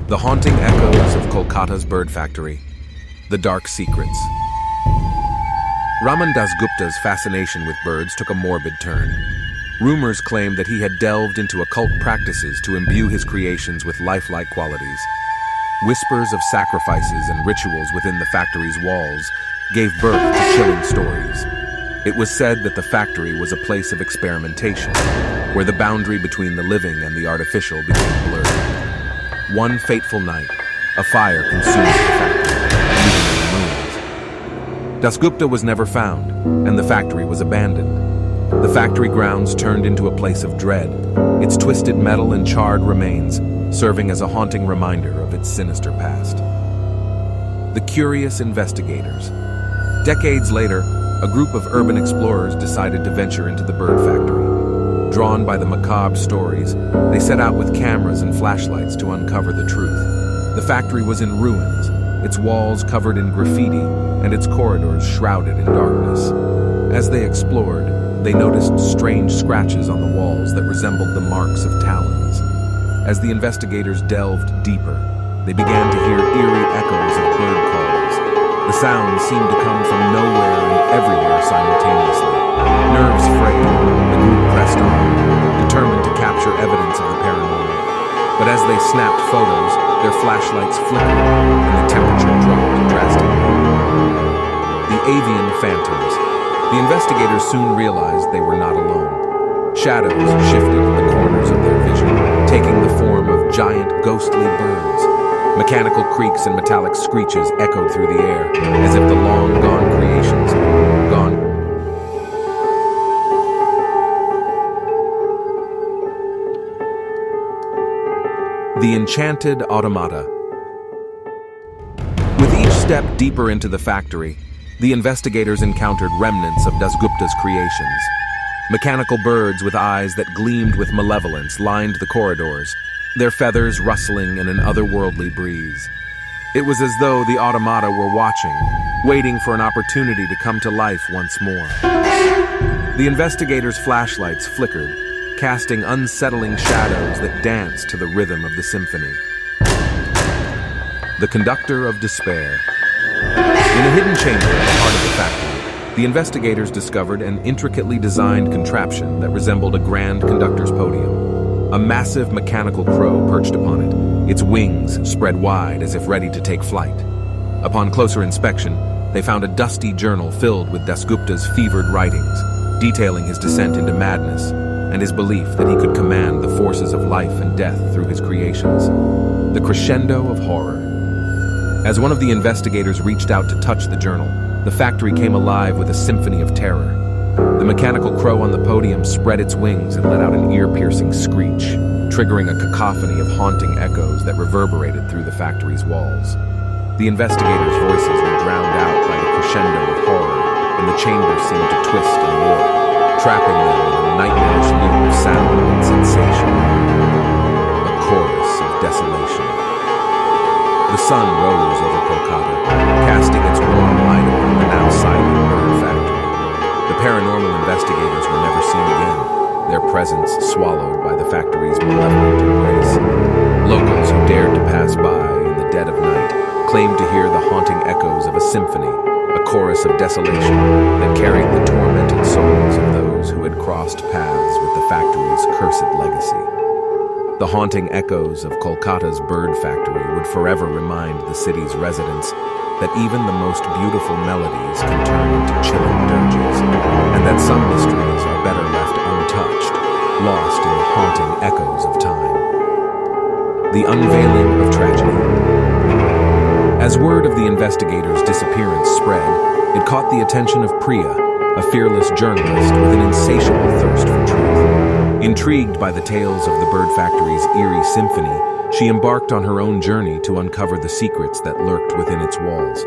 The haunting echoes of Kolkata's bird factory. The dark secrets. Raman Dasgupta's fascination with birds took a morbid turn. Rumors claimed that he had delved into occult practices to imbue his creations with lifelike qualities. Whispers of sacrifices and rituals within the factory's walls gave birth to chilling stories. It was said that the factory was a place of experimentation, where the boundary between the living and the artificial became blurred. One fateful night, a fire consumed the factory, leaving it in ruins. Dasgupta was never found, and the factory was abandoned. The factory grounds turned into a place of dread, its twisted metal and charred remains serving as a haunting reminder of its sinister past. The curious investigators. Decades later, a group of urban explorers decided to venture into the bird factory. Drawn by the macabre stories, they set out with cameras and flashlights to uncover the truth. The factory was in ruins, its walls covered in graffiti and its corridors shrouded in darkness. As they explored, they noticed strange scratches on the walls that resembled the marks of talons. As the investigators delved deeper, they began to hear eerie echoes of bird calls. The sounds seemed to come from nowhere and everywhere simultaneously. Nerves frayed, the group pressed on, determined to capture evidence of the paranormal. But as they snapped photos, their flashlights flickered and the temperature dropped drastically. The avian phantoms. The investigators soon realized they were not alone. Shadows shifted in the corners of their vision, taking the form of giant ghostly birds. Mechanical creaks and metallic screeches echoed through the air, as if the long-gone creations gone. The enchanted automata. With each step deeper into the factory, the investigators encountered remnants of Dasgupta's creations. Mechanical birds with eyes that gleamed with malevolence lined the corridors, their feathers rustling in an otherworldly breeze. It was as though the automata were watching, waiting for an opportunity to come to life once more. The investigators' flashlights flickered, casting unsettling shadows that danced to the rhythm of the symphony. The conductor of despair. In a hidden chamber at the heart of the factory, the investigators discovered an intricately designed contraption that resembled a grand conductor's podium. A massive mechanical crow perched upon it, its wings spread wide as if ready to take flight. Upon closer inspection, they found a dusty journal filled with Dasgupta's fevered writings, detailing his descent into madness and his belief that he could command the forces of life and death through his creations. The crescendo of horror. As one of the investigators reached out to touch the journal, the factory came alive with a symphony of terror. The mechanical crow on the podium spread its wings and let out an ear-piercing screech, triggering a cacophony of haunting echoes that reverberated through the factory's walls. The investigators' voices were drowned out by the crescendo of horror, and the chamber seemed to twist and warp, trapping them in a nightmarish loop of sound and sensation. A chorus of desolation. The sun rose over Kolkata, casting its warm light upon the now silent bird factory. The paranormal investigators were never seen again, their presence swallowed by the factory's malevolent embrace. Locals who dared to pass by in the dead of night claimed to hear the haunting echoes of a symphony, a chorus of desolation that carried the tormented souls of those who had crossed paths with the factory's cursed legacy. The haunting echoes of Kolkata's bird factory would forever remind the city's residents that even the most beautiful melodies can turn into chilling dirges, and that some mysteries are better left untouched, lost in the haunting echoes of time. The unveiling of tragedy. As word of the investigators' disappearance spread, it caught the attention of Priya, a fearless journalist with an insatiable thirst for truth. Intrigued by the tales of the bird factory's eerie symphony, she embarked on her own journey to uncover the secrets that lurked within its walls.